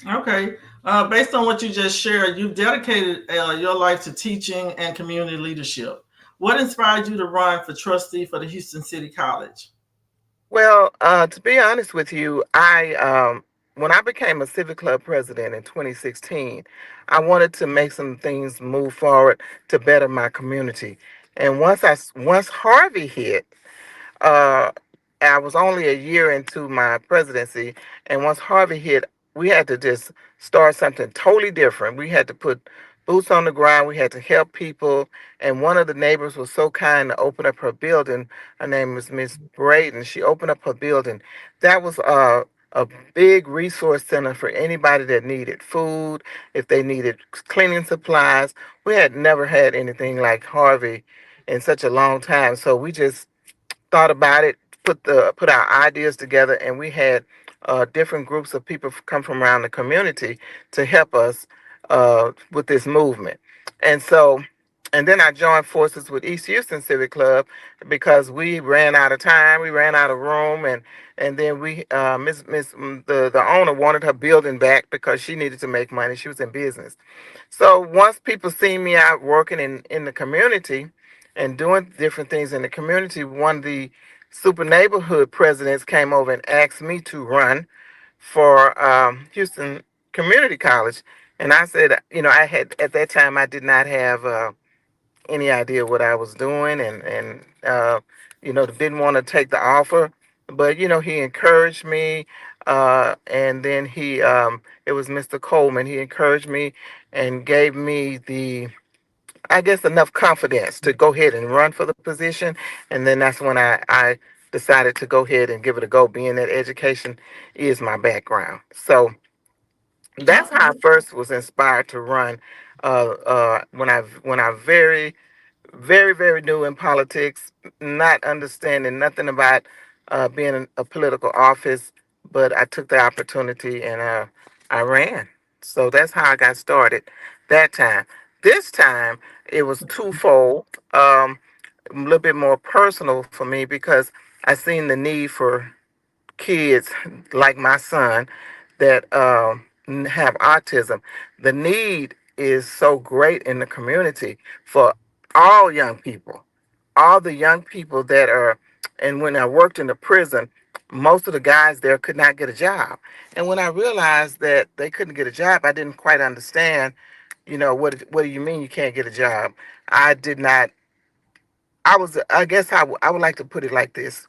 Okay. Based on what you just shared, you've dedicated your life to teaching and community leadership. What inspired you to run for trustee for the Houston City College? Well, to be honest with you, I when I became a Civic Club president in 2016, I wanted to make some things move forward to better my community. And once Harvey hit, uh, I was only a year into my presidency, and once Harvey hit, we had to just start something totally different. We had to put boots on the ground. We had to help people, and one of the neighbors was so kind to open up her building. Her name was Miss Braden. She opened up her building. That was a big resource center for anybody that needed food, if they needed cleaning supplies. We had never had anything like Harvey in such a long time, so we just thought about it, put our ideas together, and we had different groups of people come from around the community to help us with this movement. And so, and then I joined forces with East Houston Civic Club because we ran out of time, we ran out of room, and then we the owner wanted her building back because she needed to make money. She was in business. So once people see me out working in the community and doing different things in the community, one of the super neighborhood presidents came over and asked me to run for Houston Community College. And I said, I had at that time I did not have any idea what I was doing, and didn't want to take the offer. But he encouraged me, and then it was Mr. Coleman. He encouraged me and gave me I guess, enough confidence to go ahead and run for the position. And then that's when I decided to go ahead and give it a go, being that education is my background. So that's how I Okay. first was inspired to run. When I very, very new in politics, not understanding nothing about being in a political office, but I took the opportunity and I ran. So that's how I got started that time. This time, it was twofold, a little bit more personal for me because I seen the need for kids like my son that have autism. The need is so great in the community for all young people, all the young people that are. And when I worked in the prison, most of the guys there could not get a job. And when I realized that they couldn't get a job, I didn't quite understand. What do you mean you can't get a job? I did not. I guess I would like to put it like this.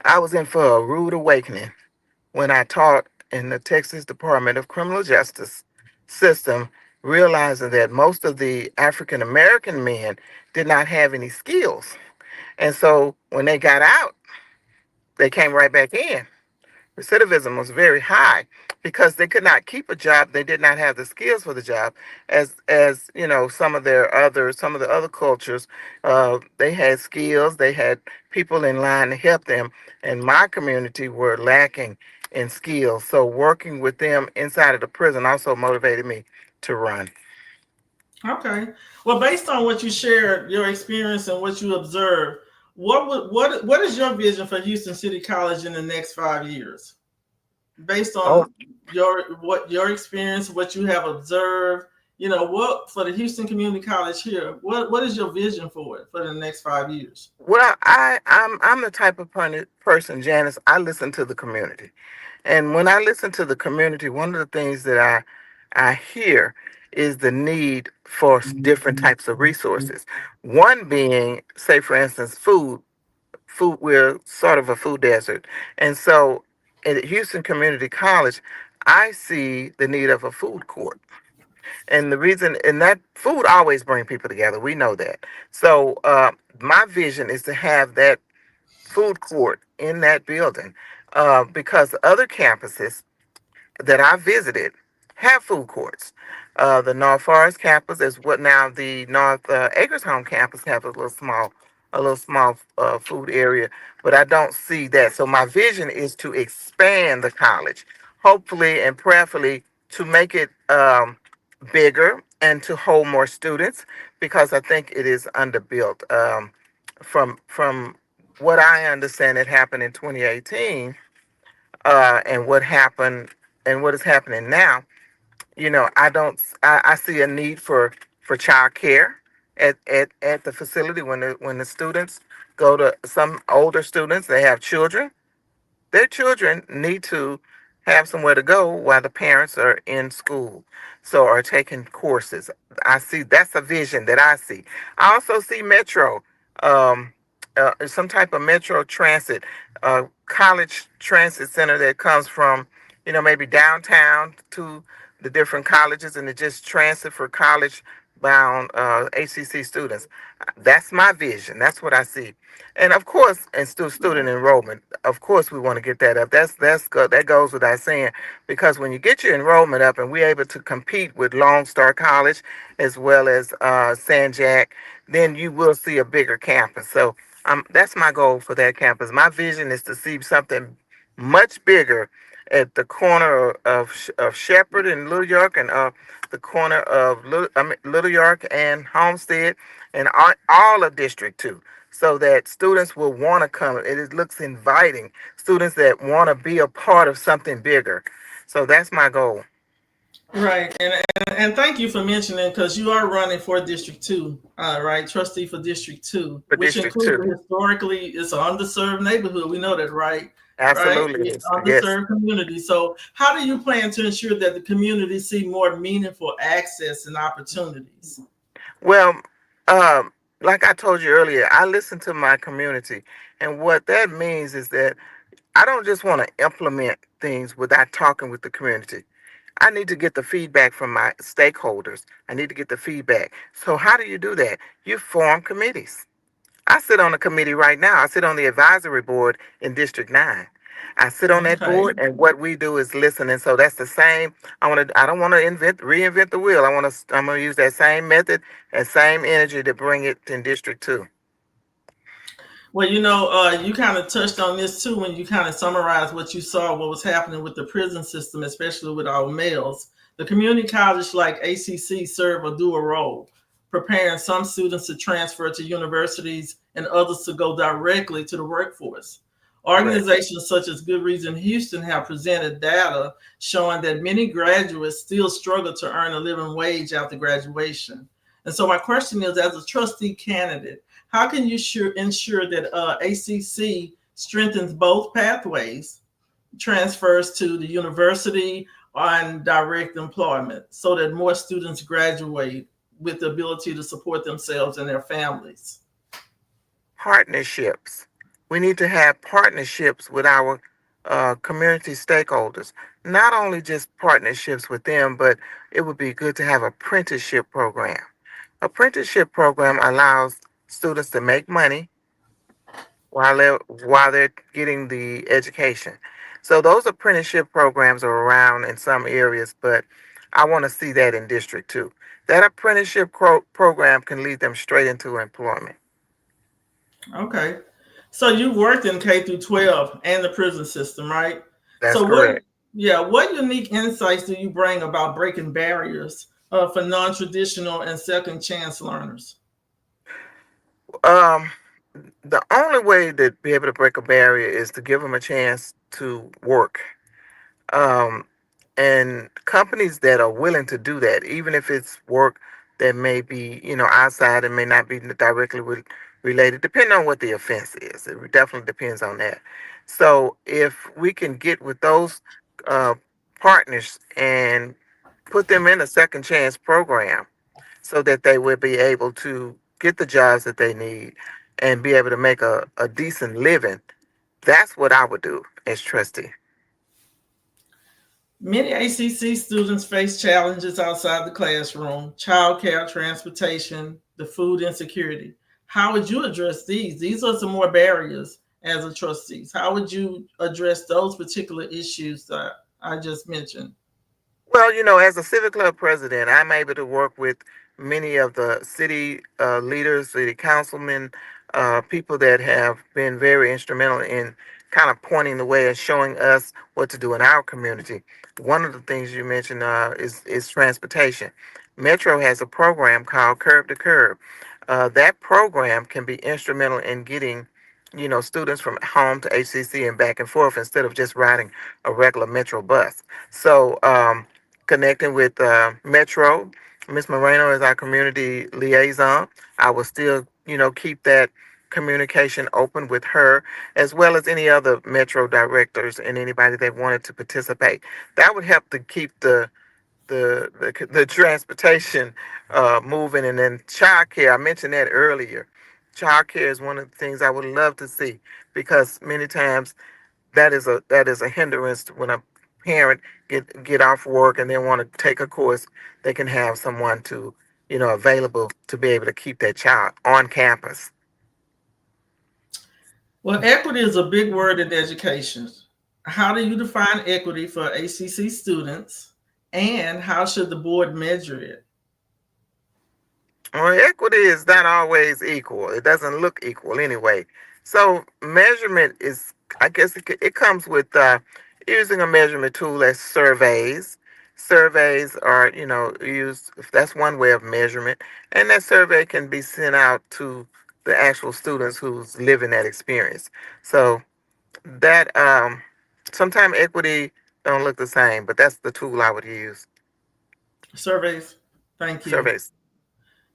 I was in for a rude awakening when I taught in the Texas Department of Criminal Justice system, realizing that most of the African American men did not have any skills. And so when they got out, they came right back in. Recidivism was very high because they could not keep a job. They did not have the skills for the job. As some of the other cultures, they had skills. They had people in line to help them. And my community were lacking in skills. So working with them inside of the prison also motivated me to run. Okay. Well, based on what you shared, your experience and what you observed, what is your vision for Houston City College in the next 5 years? Based Oh, on your experience, what you have observed, what for the Houston Community College here, what is your vision for it for the next 5 years? well, I'm the type of person, Janice. I listen to the community. And when I listen to the community, one of the things that I hear is the need for different types of resources. One being, say for instance, food. Food, we're sort of a food desert. And so at Houston Community College, I see the need of a food court. And the reason, and that food always bring people together. We know that. So my vision is to have that food court in that building because other campuses that I visited have food courts. The North Forest campus is what now the North Acres Home campus have a little small food area, but I don't see that. So my vision is to expand the college, hopefully and prayerfully to make it bigger and to hold more students because I think it is underbuilt. From what I understand, it happened in 2018 and what happened and what is happening now. I don't. I see a need for child care at the facility when the students go to some older students. They have children, their children need to have somewhere to go while the parents are in school, so are taking courses. I see that's a vision that I see. I also see metro, um, some type of metro transit, college transit center that comes from, maybe downtown to the different colleges, and it just transit for college bound HCC students. That's my vision. That's what I see. And of course, and still student enrollment. Of course, we want to get that up. That goes without saying, because when you get your enrollment up, and we're able to compete with Lone Star College as well as San Jack, then you will see a bigger campus. So that's my goal for that campus. My vision is to see something much bigger at the corner of Shepherd and Little York, and the corner of Little York and Homestead, and all of District 2, so that students will want to come. Looks inviting. Students that want to be a part of something bigger. So that's my goal Right, and thank you for mentioning, because you are running for District Two, right? Trustee for District Two, for which District includes 2. historically it's an underserved neighborhood. We know that, right? Right, Absolutely. it's Yes. Yes. underserved community. So, how do you plan to ensure that the community see more meaningful access and opportunities? Well, um, like I told you earlier, I listen to my community. And what that means is that I don't just want to implement things without talking with the community. I need to get the feedback from my stakeholders. I need to get the feedback. So, how do you do that? You form committees. I sit on a committee right now. I sit on the advisory board in District 9. I sit on that Okay. board, and what we do is listen. And so that's the same. I don't want to reinvent the wheel. I'm gonna use that same method and same energy to bring it in District 2. Well, you kind of touched on this too when you kind of summarized what you saw, what was happening with the prison system, especially with our males. The community college like ACC serve a dual role, preparing some students to transfer to universities and others to go directly to the workforce. Correct. Organizations such as Good Reason Houston have presented data showing that many graduates still struggle to earn a living wage after graduation. And so, my question is, as a trustee candidate, how can you ensure that ACC strengthens both pathways, transfers to the university on direct employment, so that more students graduate with the ability to support themselves and their families? Partnerships. We need to have partnerships with our community stakeholders. Not only just partnerships with them, but it would be good to have apprenticeship program. Apprenticeship program allows students to make money while they're getting the education. So those apprenticeship programs are around in some areas, but I want to see that in District 2. That apprenticeship program can lead them straight into employment. Okay. So you worked in K through 12 and the prison system, right? That's So what correct. yeah, what unique insights do you bring about breaking barriers for non-traditional and second chance learners? Um, the only way to be able to break a barrier is to give them a chance to work. Um, and companies that are willing to do that, even if it's work that may be, outside and may not be directly related, depending on what the offense is. It definitely depends on that. So if we can get with those uh, partners and put them in a second chance program, so that they will be able to get the jobs that they need and be able to make a decent living, that's what I would do as trustee. Many ACC students face challenges outside the classroom: childcare, transportation, the food insecurity. How would you address these? These are some more barriers as a trustees. How would you address those particular issues that I just mentioned? Well, as a Civic Club president, I'm able to work with many of the city leaders, city councilmen, people that have been very instrumental in kind of pointing the way and showing us what to do in our community. One of the things you mentioned is transportation. Metro has a program called Curb to Curb. That program can be instrumental in getting, students from home to HCC and back and forth instead of just riding a regular Metro bus. So, connecting with Metro. Miss Moreno is our community liaison. I will still, keep that communication open with her, as well as any other Metro directors and anybody that wanted to participate. That would help to keep the transportation moving. And then childcare, I mentioned that earlier. Childcare is one of the things I would love to see, because many times that is a hindrance when a parent get off work and they want to take a course. They can have someone to, available to be able to keep that child on campus. Well, equity is a big word in education. How do you define equity for ACC students, and how should the board measure it? Well, equity is not always equal. It doesn't look equal anyway. So measurement is, I guess, it comes with using a measurement tool as surveys. Surveys are, used. That's one way of measurement, and that survey can be sent out to the actual students who's living that experience. So that sometimes equity don't look the same, but that's the tool I would use. Surveys. Thank you. Surveys.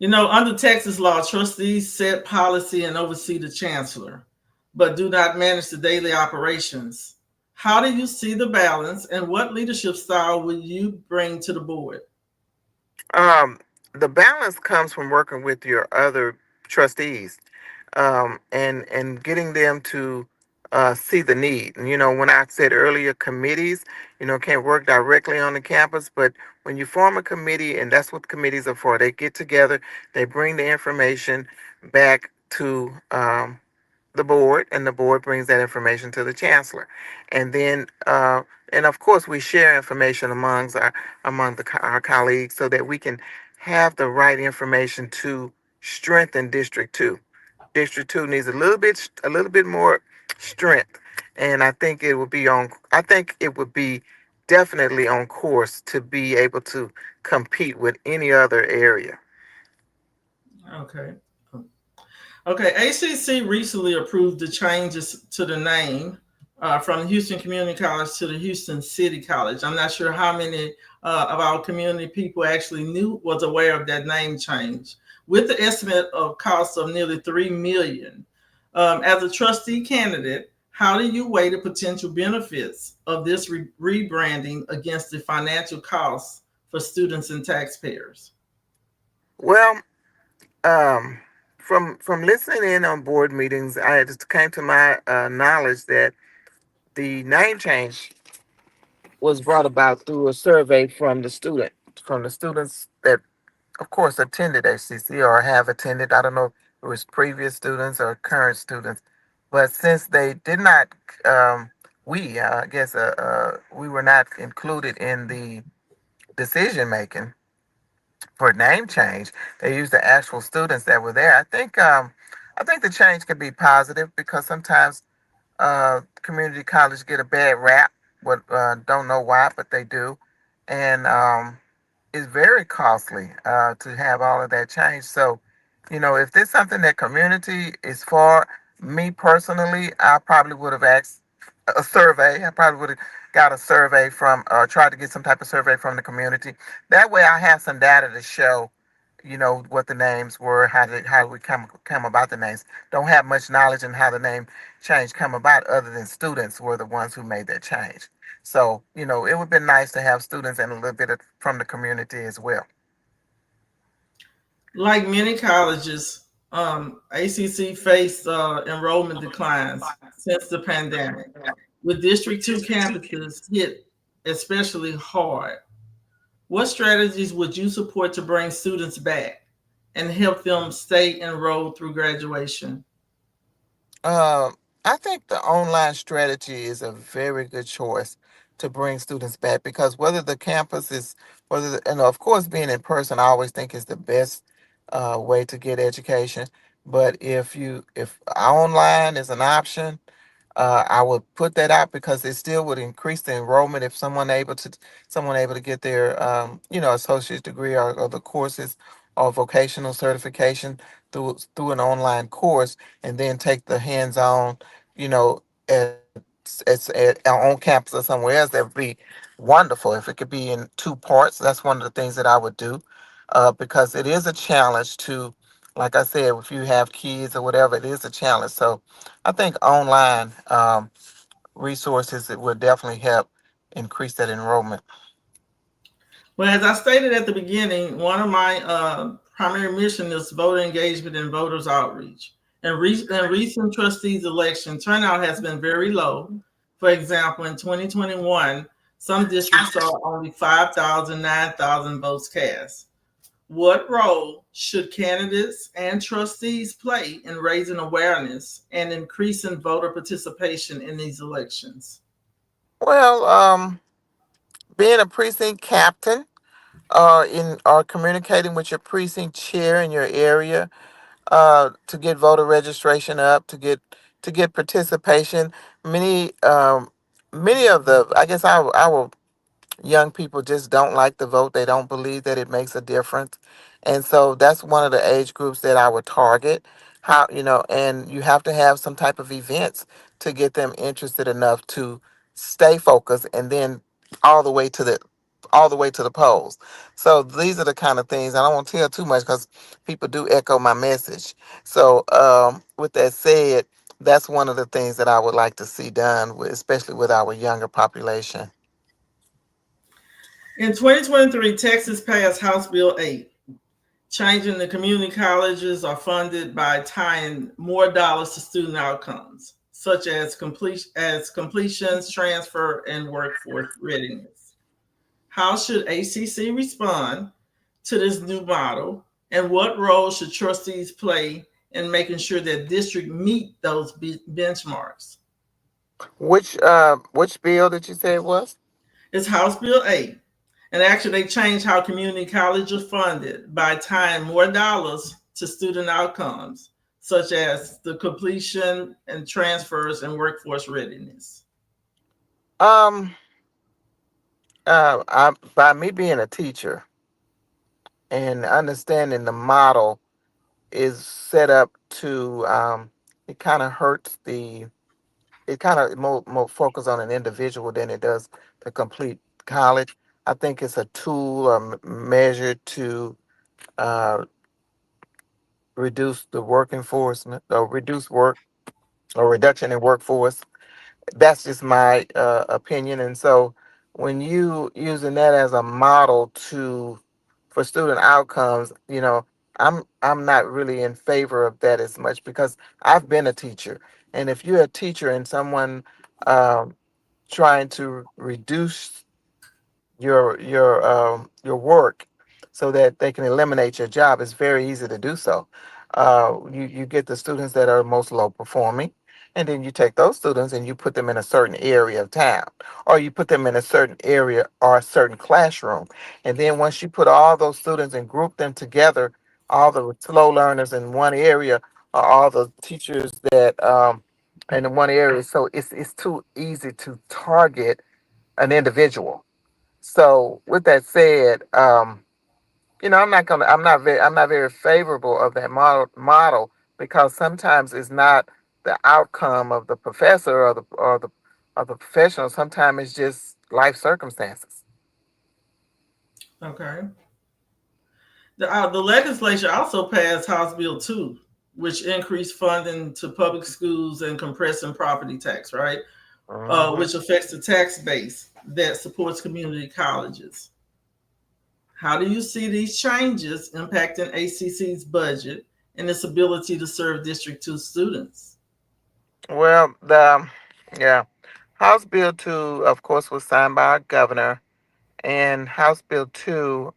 Under Texas law, trustees set policy and oversee the chancellor, but do not manage the daily operations. How do you see the balance, and what leadership style will you bring to the board? Um, the balance comes from working with your other trustees, and getting them to see the need. And when I said earlier, committees, can't work directly on the campus, but when you form a committee, and that's what committees are for, they get together, they bring the information back to the board, and the board brings that information to the chancellor, and then and of course we share information among our colleagues, so that we can have the right information to strengthen District Two. District Two needs a little bit more strength, and I think it would be definitely on course to be able to compete with any other area. Okay. Okay, ACC recently approved the changes to the name from Houston Community College to the Houston City College. I'm not sure how many of our community people actually was aware of that name change. With the estimate of cost of nearly $3 million, as a trustee candidate, how do you weigh the potential benefits of this rebranding against the financial costs for students and taxpayers? Well, um, from listening in on board meetings, I just came to my knowledge that the name change was brought about through a survey from the students that, of course, attended HCC or have attended. I don't know if it was previous students or current students, but since they did not, I guess, we were not included in the decision making for name change. They used the actual students that were there. I think the change could be positive, because sometimes community college get a bad rap, but don't know why, but they do, and it's very costly to have all of that change. So, if there's something that community is for, me personally, I probably would have asked a survey. I probably would have got a survey tried to get some type of survey from the community. That way, I have some data to show, what the names were, how we come about the names. Don't have much knowledge in how the name change come about, other than students were the ones who made that change. So, it would be nice to have students and a little bit from the community as well. Like many colleges, ACC faced enrollment declines since the pandemic, with District 2 campuses hit especially hard. What strategies would you support to bring students back and help them stay enrolled through graduation? I think the online strategy is a very good choice to bring students back, because whether the campus is, and of course being in person, I always think is the best way to get education. But if online is an option, I would put that out, because it still would increase the enrollment if someone able to get their associate's degree, or the courses or vocational certification through an online course, and then take the hands-on, you know, at on campus or somewhere else. That would be wonderful. If it could be in two parts, that's one of the things that I would do, because it is a challenge to, like I said, if you have kids or whatever, it is a challenge. So I think online resources, it would definitely help increase that enrollment. Well, as I stated at the beginning, one of my primary mission is voter engagement and voters outreach. In recent trustees election, turnout has been very low. For example, in 2021, some districts saw only 5,000, 9,000 votes cast. What role should candidates and trustees play in raising awareness and increasing voter participation in these elections? Well, being a precinct captain, in or communicating with your precinct chair in your area, to get voter registration up, to get participation. Many many of the, I guess, our young people just don't like to vote. They don't believe that it makes a difference. And so that's one of the age groups that I would target. How, and you have to have some type of events to get them interested enough to stay focused and then all the way to the all the way to the polls. So these are the kind of things. I don't want to tell too much because people do echo my message. So with that said, that's one of the things that I would like to see done, especially with our younger population. In 2023, Texas passed House Bill 8, changing the community colleges are funded by tying more dollars to student outcomes, such as completions, transfer, and workforce readiness. How should ACC respond to this new model, and what role should trustees play in making sure that districts meet those benchmarks? Which bill did you say it was? It's House Bill 8. And actually, they changed how community colleges are funded by tying more dollars to student outcomes, such as the completion and transfers and workforce readiness. Um, by me being a teacher and understanding the model is set up to, it kind of hurts it kind of more focus on an individual than it does the complete college. I think it's a tool or measure to uh, reduce the work enforcement or reduce work or reduction in workforce. That's just my opinion. And so when you using that as a model to for student outcomes, I'm not really in favor of that as much because I've been a teacher. And if you're a teacher and someone um, trying to reduce your work so that they can eliminate your job, it's very easy to do so. You get the students that are most low performing, and then you take those students and you put them in a certain area of town, or you put them in a certain area or a certain classroom. And then once you put all those students and group them together, all the slow learners in one area, or all the teachers that in one area, so it's too easy to target an individual. So with that said, I'm not very favorable of that model because sometimes it's not the outcome of the professor or the professional. Sometimes it's just life circumstances. Okay. The legislature also passed House Bill 2, which increased funding to public schools and compressing property tax, right? Hmm. Which affects the tax base that supports community colleges. How do you see these changes impacting ACC's budget and its ability to serve District 2 students? Well, the yeah, House Bill 2, of course, was signed by our governor, and House Bill 2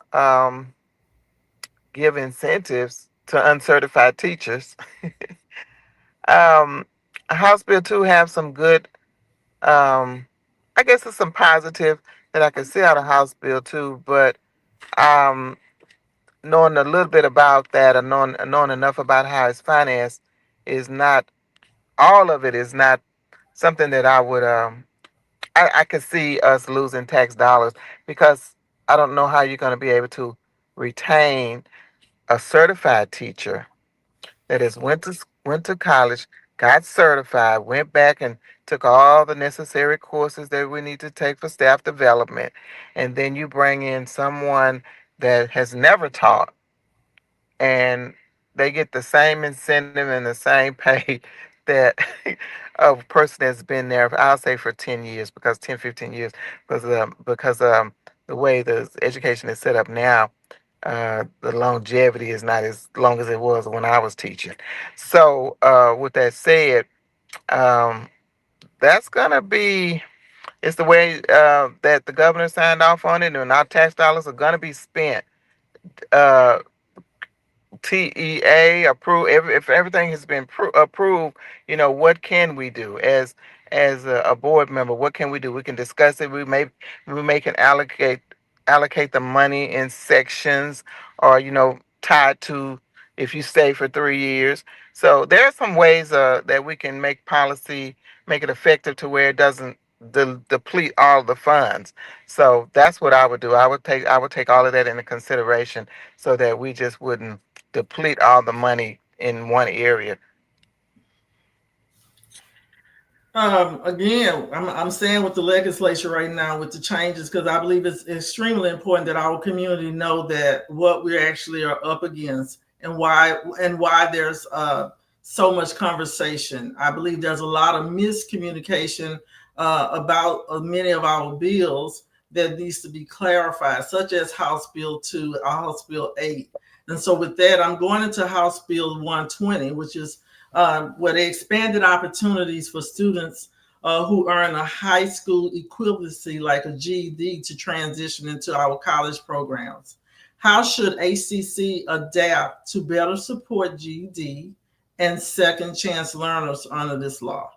give incentives to uncertified teachers. um, House Bill 2 have some good, um, I guess, there's some positive that I can see out of House Bill 2, but um, knowing a little bit about that, or knowing enough about how it's financed, is not all of it is not something that I would I could see us losing tax dollars because I don't know how you're going to be able to retain a certified teacher that has went to college, got certified, went back and took all the necessary courses that we need to take for staff development, and then you bring in someone that has never taught, and they get the same incentive and the same pay that a person that's been there, I'll say for 10 years, because 10, 15 years, because the way the education is set up now, the longevity is not as long as it was when I was teaching. So, with that said, um, that's gonna be it's the way that the governor signed off on it, and our tax dollars are gonna be spent. Uh, TEA approved. If everything has been approved, what can we do as a board member? What can we do? We can discuss it. We may can allocate the money in sections, or tied to if you stay for 3 years. So there are some ways that we can make policy, make it effective to where it doesn't deplete all the funds. So that's what I would do. I would take all of that into consideration so that we just wouldn't deplete all the money in one area. Again, I'm staying with the legislature right now with the changes because I believe it's extremely important that our community know that what we actually are up against and why there's so much conversation. I believe there's a lot of miscommunication about many of our bills that needs to be clarified, such as House Bill 2 or House Bill 8. And so, with that, I'm going into House Bill 120, which is where they expanded opportunities for students who earn a high school equivalency like a GED to transition into our college programs. How should ACC adapt to better support GED and second chance learners under this law?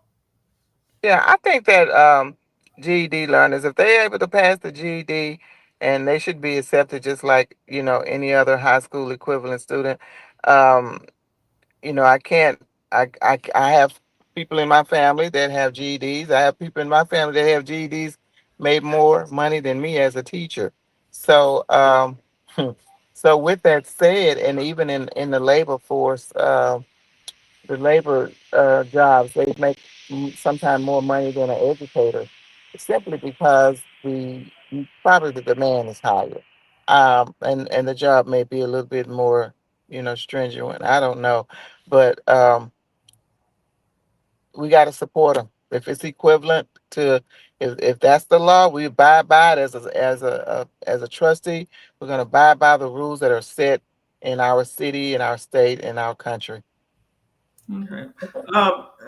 Yeah, I think that GED learners, if they're able to pass the GED, and they should be accepted just like any other high school equivalent student. Um, I can't. I have people in my family that have GEDs. I have people in my family that have GEDs, made more money than me as a teacher. So, so with that said, and even in the labor force, the labor jobs, they make sometimes more money than an educator, simply because probably the demand is higher, and the job may be a little bit more stringent. I don't know, but we got to support them. If it's equivalent to, if that's the law, we abide by it as a trustee. We're gonna abide by the rules that are set in our city, in our state, in our country. Okay.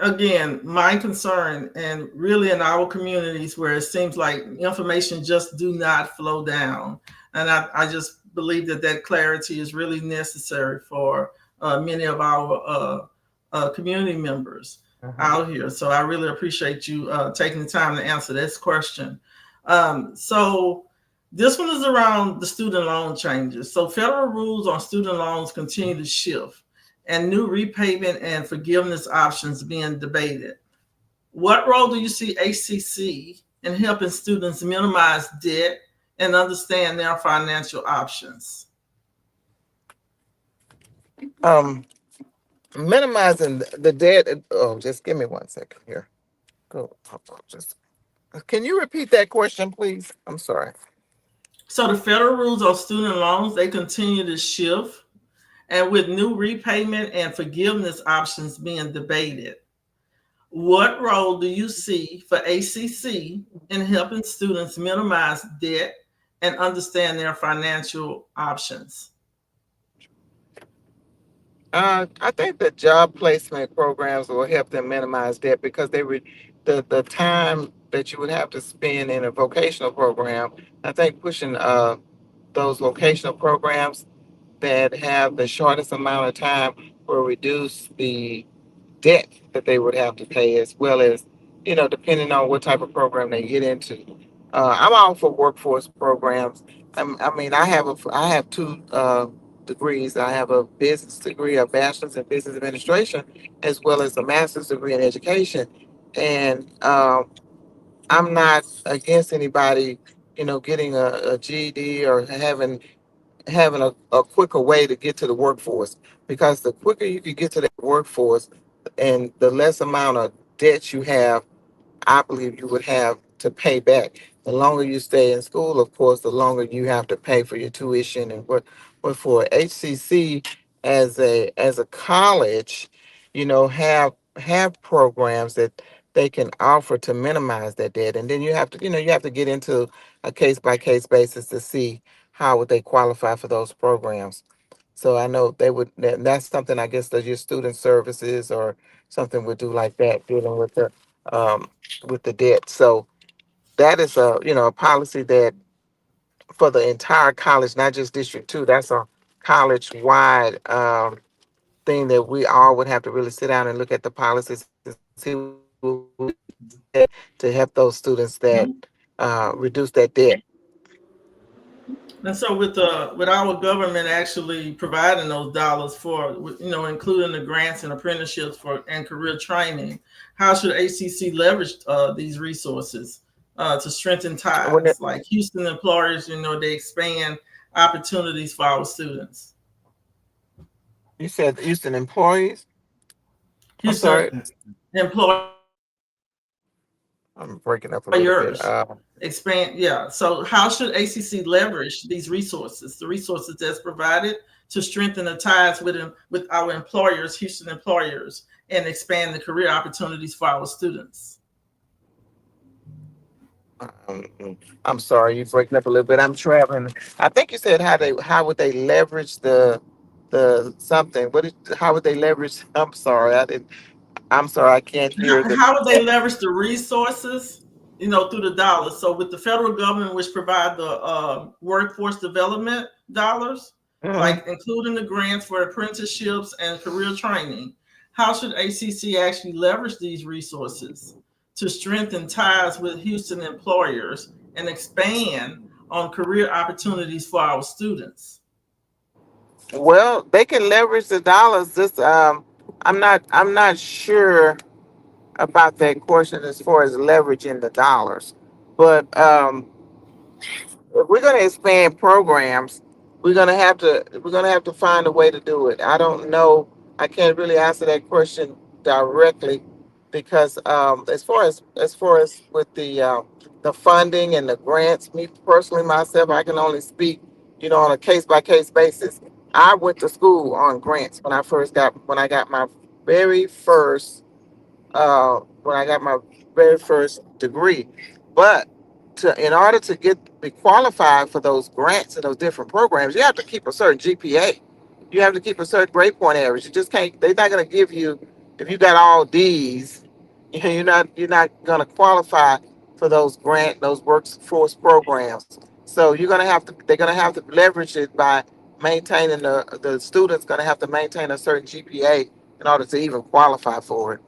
Again, my concern, and really in our communities where it seems like information just do not flow down, and I just believe that that clarity is really necessary for many of our community members Mhm. out here. So I really appreciate you taking the time to answer this question. So this one is around the student loan changes. So federal rules on student loans continue to shift and new repayment and forgiveness options being debated. What role do you see ACC in helping students minimize debt and understand their financial options? Um, Minimizing the debt. Oh, just give me 1 second here. Go. Just can you repeat that question, please? I'm sorry. So the federal rules on student loans, they continue to shift and with new repayment and forgiveness options being debated. What role do you see for ACC in helping students minimize debt and understand their financial options? I think the job placement programs will help them minimize debt because the time that you would have to spend in a vocational program. I think pushing those vocational programs that have the shortest amount of time will reduce the debt that they would have to pay, as well as depending on what type of program they get into. I'm all for workforce programs. I mean, I have two degrees. I have a business degree, a bachelor's in business administration, as well as a master's degree in education. And I'm not against anybody, getting a GED or having a quicker way to get to the workforce, because the quicker you can get to that workforce, and the less amount of debt you have, I believe you would have to pay back. The longer you stay in school, of course, the longer you have to pay for your tuition and what. But for HCC as a college, have programs that they can offer to minimize that debt, and then you have to get into a case by case basis to see how would they qualify for those programs. So I know they would. That's something I guess that your student services or something would do like that, dealing um, with the debt. So that is a policy that for the entire college, not just District 2. That's a college wide thing that we all would have to really sit down and look at the policies and see what we can do to help those students that Mhm. reduce that debt. And so with our government actually providing those dollars for, including the grants and apprenticeships for and career training, how should ACC leverage these resources to strengthen When ties? Like Houston employers, they expand opportunities for our students. you said Houston employees, I'm Houston sorry, I'm breaking up a little bit. employers expand. Yeah. So how should ACC leverage these resources, the resources that's provided to strengthen the ties with our employers, Houston employers, and expand the career opportunities for our students? I'm sorry, you're breaking up a little bit. I'm traveling. I think you said how would they leverage the something? How would they leverage? I'm sorry, I didn't. I'm sorry, I can't hear the. How would they leverage the resources, through the dollars? So with the federal government, which provide the workforce development dollars, Mhm. like including the grants for apprenticeships and career training, how should ACC actually leverage these resources to strengthen ties with Houston employers and expand on career opportunities for our students? Well, they can leverage the dollars. I'm not sure about that question as far as leveraging the dollars, but if we're going to expand programs, we're going to have to find a way to do it. I don't know. I can't really answer that question directly because as far as with the funding and the grants, me personally myself, I can only speak, on a case by case basis. I went to school on grants when I got my very first when I got my very first degree. But in order to be qualified for those grants and those different programs, you have to keep a certain GPA. You have to keep a certain grade point average. You just can't. They're not going to give you if you got all D's. You're not going to qualify for those workforce programs. So you're going to have to. They're going to have to leverage it by maintaining the students going to have to maintain a certain GPA in order to even qualify for it.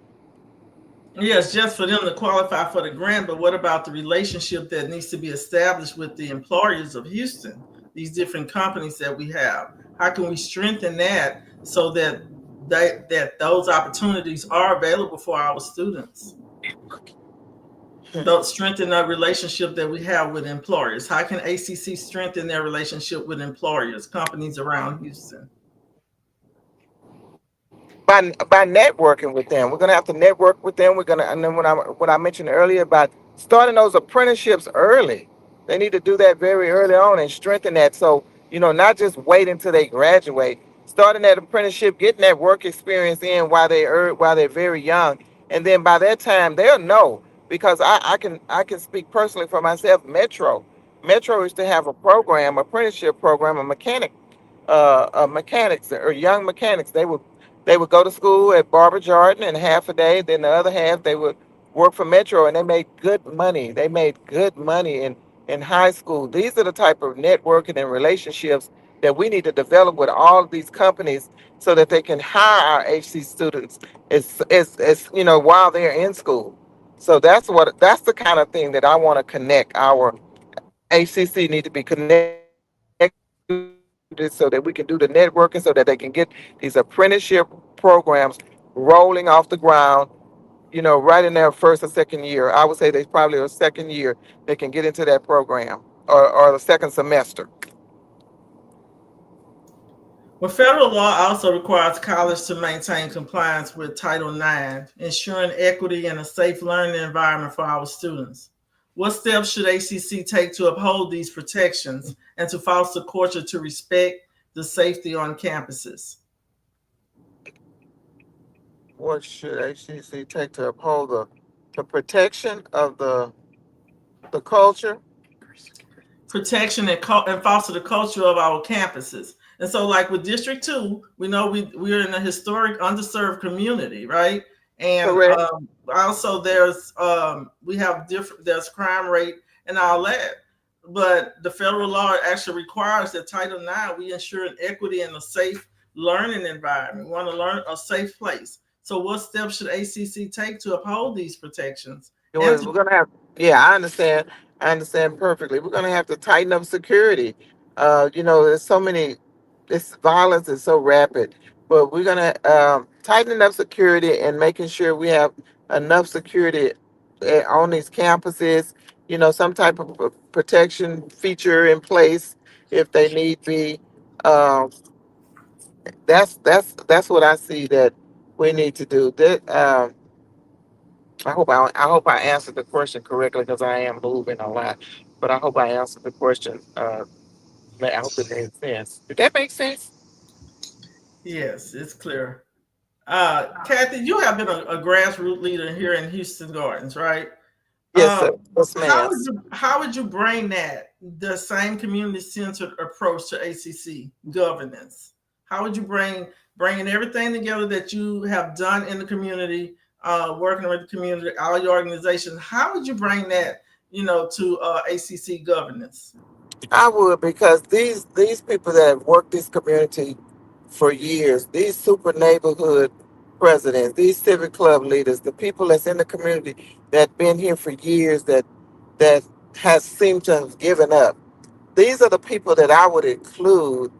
Yes, just for them to qualify for the grant, but what about the relationship that needs to be established with the employers of Houston, these different companies that we have? How can we strengthen that so that those opportunities are available for our students? Those strengthen the relationship that we have with employers. How can ACC strengthen their relationship with employers, companies around Houston? By networking with them. We're gonna have to network with them. And then what I mentioned earlier about starting those apprenticeships early. They need to do that very early on and strengthen that. So, not just wait until they graduate. Starting that apprenticeship, getting that work experience in while they're very young. And then by that time they'll know because I can speak personally for myself. Metro used to have a program, apprenticeship program, mechanics or young mechanics. They would go to school at Barber Jordan and half a day. Then the other half they would work for Metro, and they made good money. They made good money in high school. These are the type of networking and relationships that we need to develop with all of these companies so that they can hire our HC students while they're in school. So that's the kind of thing that I want to connect. Our HCC need to be connected so that we can do the networking so that they can get these apprenticeship programs rolling off the ground, right in their first or second year. I would say they probably a second year they can get into that program or the second semester. Well, federal law also requires college to maintain compliance with Title IX, ensuring equity and a safe learning environment for our students. What steps should ACC take to uphold these protections and to foster culture to respect the safety on campuses? What should HCC take to uphold the protection of the culture? Protection and foster the culture of our campuses. And so, like with District Two, we know we're in a historic underserved community, right? And Correct. also we have different there's crime rate and all that. But the federal law actually requires that Title IX we ensure an equity and a safe learning environment. We want to learn a safe place. So, what steps should ACC take to uphold these protections and We're gonna have, yeah, I understand. I understand perfectly. We're gonna have to tighten up security. There's so many, this violence is so rapid, but we're gonna tighten up security and making sure we have enough security on these campuses. Some type of protection feature in place if they need be. Um, that's what I see that we need to do. I hope I answered the question correctly because I am moving a lot. But I hope I answered the question. I hope it made sense. Did that make sense? yes, it's clear. Kathy, you have been a grassroots leader here in Houston Gardens, right? Yes, sir. Yes, How ma'am. would you bring the same community centered approach to ACC governance? How would you bringing everything together that you have done in the community, working with the community, all your organizations? How would you bring that, to ACC governance? I would, because these people that have worked this community for years, these super neighborhood presidents, these civic club leaders, the people that's in the community that been here for years, that has seemed to have given up. These are the people that I would include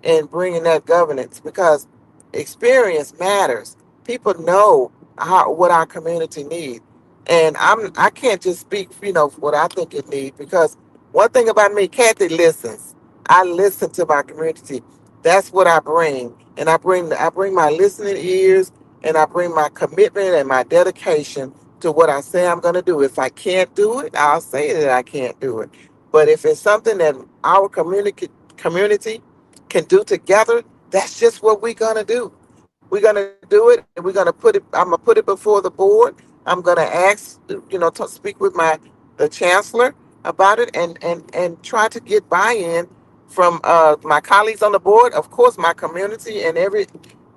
in bringing that governance, because experience matters. People know what our community needs, and I can't just speak, for what I think it needs, because one thing about me, Kathy listens. I listen to my community. That's what I bring, and I bring my listening ears, and I bring my commitment and my dedication to what I say I'm going to do. If I can't do it, I'll say that I can't do it. But if it's something that our community can do together, that's just what we're gonna do. We're gonna do it, and we're gonna put it. I'm gonna put it before the board. I'm gonna ask, to speak with the chancellor about it, and try to get buy-in from my colleagues on the board, of course, my community, and every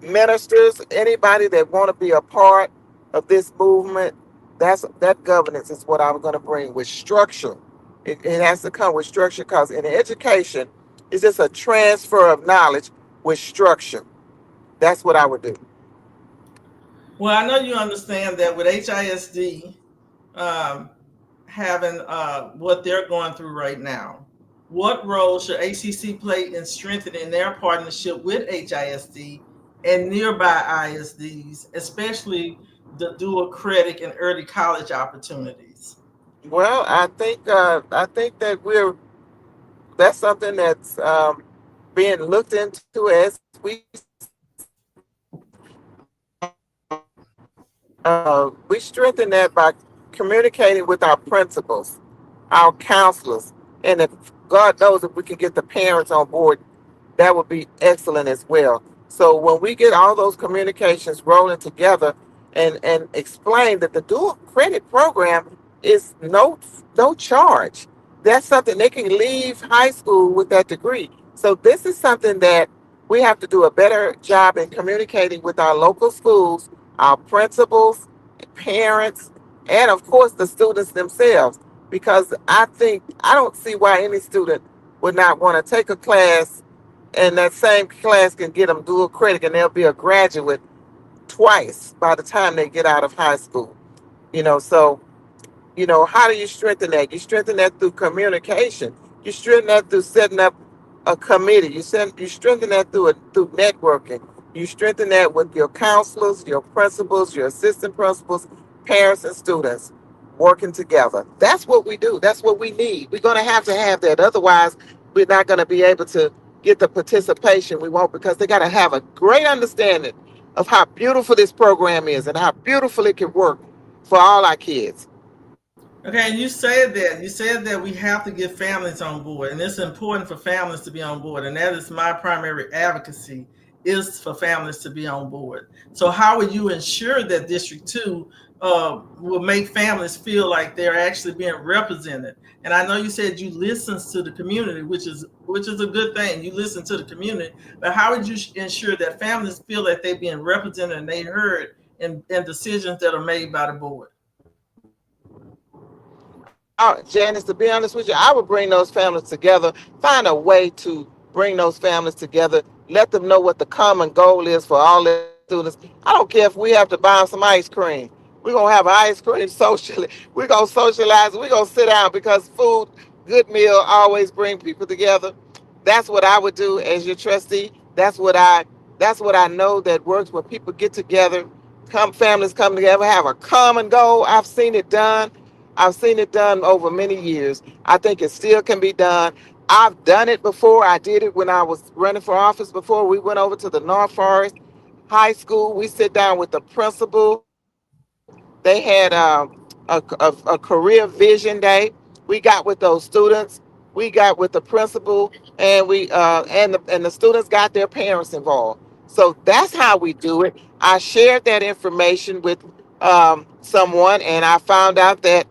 ministers, anybody that want to be a part of this movement. That governance is what I'm gonna bring with structure. It has to come with structure, because in education, it's just a transfer of knowledge with structure. That's what I would do. Well, I know you understand that with HISD um, having what they're going through right now. What role should ACC play in strengthening their partnership with HISD and nearby ISDs, especially the dual credit and early college opportunities? Well, I think that that's something that's being looked into as we we strengthen that by communicating with our principals, our counselors, and if God knows, if we can get the parents on board, that would be excellent as well. So when we get all those communications rolling together, and explain that the dual credit program is no charge. That's something they can leave high school with that degree. So this is something that we have to do a better job in communicating with our local schools, our principals, parents, and of course the students themselves. Because I don't see why any student would not want to take a class, and that same class can get them dual credit, and they'll be a graduate twice by the time they get out of high school. So how do you strengthen that? You strengthen that through communication. You strengthen that through setting up a committee. You strengthen that through networking. You strengthen that with your counselors, your principals, your assistant principals, parents, and students working together. That's what we do. That's what we need. We're going to have that. Otherwise, we're not going to be able to get the participation we want, because they got to have a great understanding of how beautiful this program is and how beautiful it can work for all our kids. Okay, and you said that we have to get families on board, and it's important for families to be on board, and that is my primary advocacy is for families to be on board. So, how will you ensure that District Two will make families feel like they're actually being represented? And I know you said you listen to the community, which is a good thing. You listen to the community, but how would you ensure that families feel that they're being represented and they heard in decisions that are made by the board? Janice, to be honest with you, I would bring those families together, find a way to bring those families together, let them know what the common goal is for all the students. I don't care if we have to buy them some ice cream. We're going to have ice cream socially. We're going to socialize. We're going to sit down, because food, good meal, always bring people together. That's what I would do as your trustee. That's what I know that works when people get together, families come together, have a common goal. I've seen it done over many years. I think it still can be done. I've done it before. I did it when I was running for office before. We went over to the North Forest High School. We sit down with the principal. They had a career vision day. We got with those students. We got with the principal, and the students got their parents involved. So that's how we do it. I shared that information with someone, and I found out that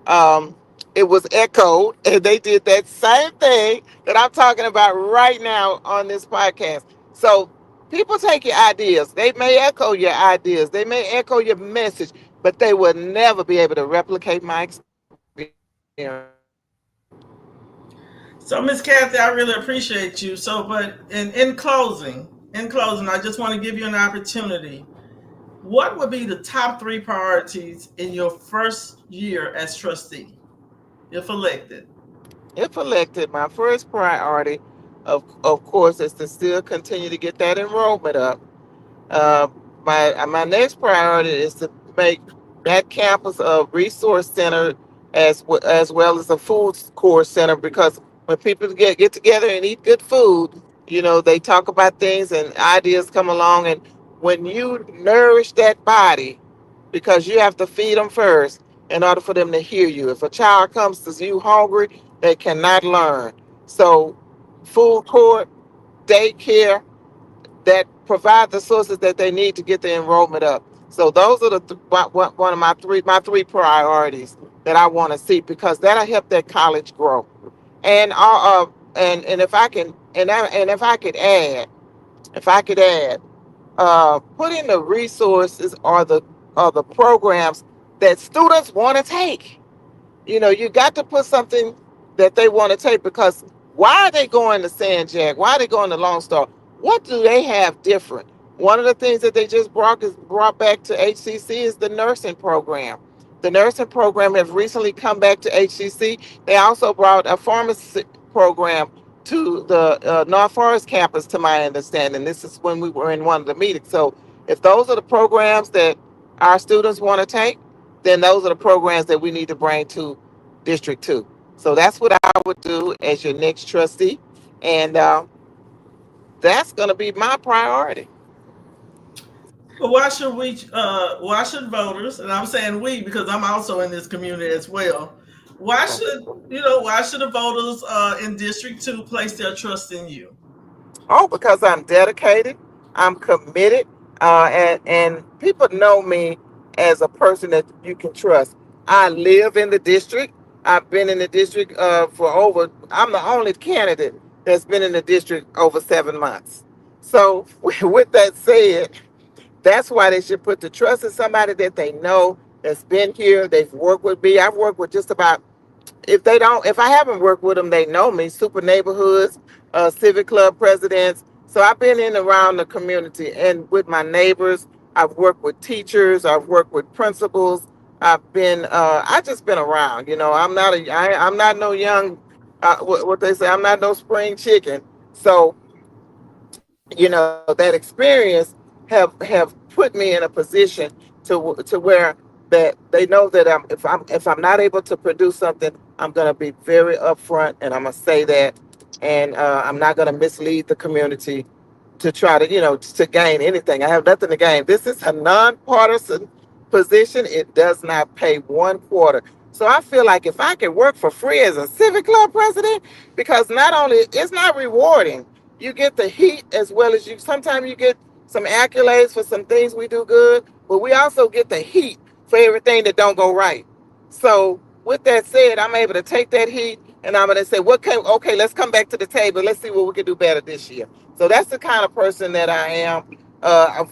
um, it was echoed, and they did that same thing that I'm talking about right now on this podcast. So people take your ideas. They may echo your ideas. They may echo your message, but they will never be able to replicate my experience. So, Miss Kathy, I really appreciate you. So, but in closing, I just want to give you an opportunity. What would be the top three priorities in your first year as trustee, if elected? If elected, my first priority, of course, is to still continue to get that enrollment up. Uh, my next priority is to make that campus a resource center, as well as a food core center, because when people get together and eat good food, they talk about things and ideas come along. And when you nourish that body, because you have to feed them first in order for them to hear you. If a child comes to you hungry, they cannot learn. So food court, daycare, that provide the sources that they need to get the enrollment up. So those are one of my three priorities that I want to see, because that'll help that college grow. And if I can and if I could add, put in the resources, or the programs that students want to take. You got to put something that they want to take, because why are they going to San Jack? Why are they going to Lone Star? What do they have different? One of the things that they just brought back to HCC is the nursing program. The nursing program has recently come back to HCC. They also brought a pharmacy program to the North Forest campus, to my understanding. This is when we were in one of the meetings. So if those are the programs that our students want to take, then those are the programs that we need to bring to District 2. So that's what I would do as your next trustee. And that's going to be my priority. But why should voters, and I'm saying we because I'm also in this community as well, why should the voters in District 2 place their trust in you? Oh, because I'm dedicated, I'm committed, and people know me as a person that you can trust. I live in the district. I've been in the district for over. I'm the only candidate that's been in the district over 7 months. So, with that said, that's why they should put the trust in somebody that they know, that's been here. They've worked with me. I've worked with just about, if I haven't worked with them, they know me. Super neighborhoods, civic club presidents. So I've been in around the community and with my neighbors. I've worked with teachers. I've worked with principals. I just been around. I'm not no young, what they say. I'm not no spring chicken. So that experience have put me in a position to where that they know that if I'm not able to produce something, I'm gonna be very upfront, and I'm gonna say that. and I'm not going to mislead the community to try to, to gain anything. I have nothing to gain. This is a nonpartisan position. It does not pay one quarter. So I feel like if I could work for free as a civic club president, because not only it's not rewarding, you get the heat as well as sometimes you get some accolades for some things we do good, but we also get the heat for everything that don't go right. So with that said, I'm able to take that heat and I'm going to say, okay, let's come back to the table. Let's see what we can do better this year. So that's the kind of person that I am.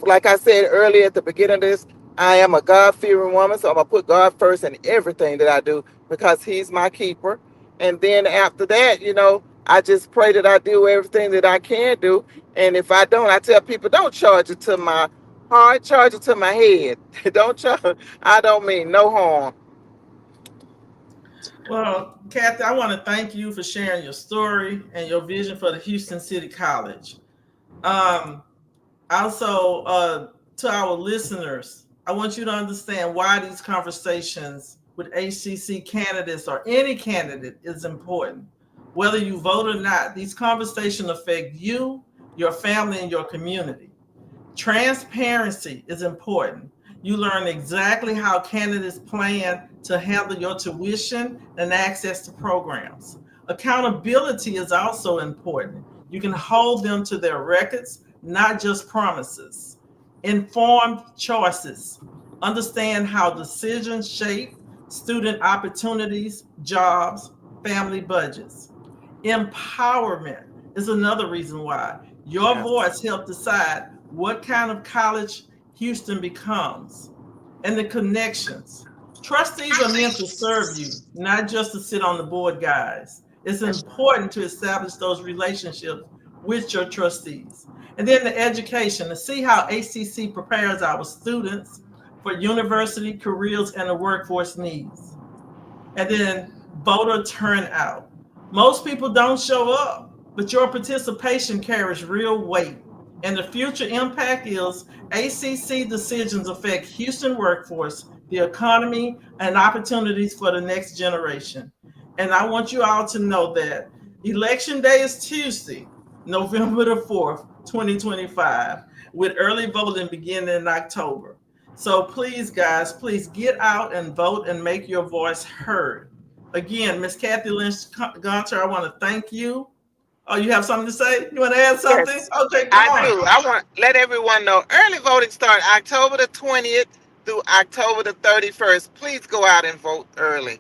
Like I said earlier at the beginning of this, I am a God-fearing woman, so I'm going to put God first in everything that I do because he's my keeper. And then after that, I just pray that I do everything that I can do. And if I don't, I tell people, don't charge it to my heart, charge it to my head. Don't charge. I don't mean no harm. Well, Kathy, I want to thank you for sharing your story and your vision for the Houston City College. Um, Also, to our listeners, I want you to understand why these conversations with HCC candidates or any candidate is important. Whether you vote or not, these conversations affect you, your family, and your community. Transparency is important. You learn exactly how candidates plan to handle your tuition and access to programs. Accountability is also important. You can hold them to their records, not just promises. Informed choices. Understand how decisions shape student opportunities, jobs, family budgets. Empowerment is another reason why. Your Yes. voice helps decide what kind of college Houston becomes. And the connections. Trustees are meant to serve you, not just to sit on the board, guys. It's important to establish those relationships with your trustees. And then the education, to see how HCC prepares our students for university, careers, and the workforce needs. And then voter turnout. Most people don't show up, but your participation carries real weight. And the future impact is ACC decisions affect Houston workforce, the economy, and opportunities for the next generation. And I want you all to know that Election Day is Tuesday, November the 4th, 2025, with early voting beginning in October. So please, guys, please get out and vote and make your voice heard. Again, Miss Kathy Lynch Gunter, I want to thank you. Oh, you have something to say? You want to add something? Yes, Okay, come I on. do. I want to let everyone know early voting starts October the 20th through October the 31st. Please go out and vote early.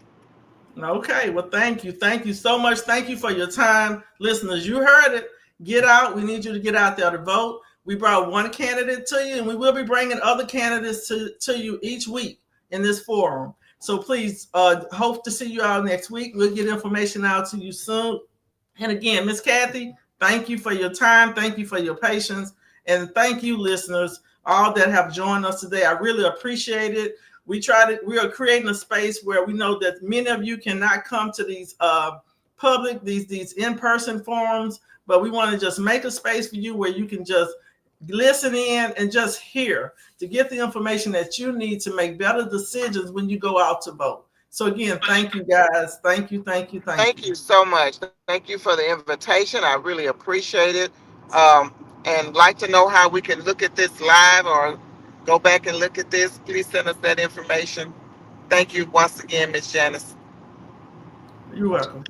Okay, well, thank you. Thank you so much. Thank you for your time. Listeners, you heard it. Get out. We need you to get out there to vote. We brought one candidate to you, and we will be bringing other candidates to you each week in this forum. So please, hope to see you all next week. We'll get information out to you soon. And again, Miss Kathy, thank you for your time. Thank you for your patience. And thank you, listeners, all that have joined us today. I really appreciate it. We are creating a space where we know that many of you cannot come to these public, these in-person forums, but we want to just make a space for you where you can just listen in and just hear to get the information that you need to make better decisions when you go out to vote. So again, thank you guys. Thank you. Thank you so much. Thank you for the invitation. I really appreciate it. And like to know how we can look at this live or go back and look at this. Please send us that information. Thank you once again, Miss Janice. You're welcome.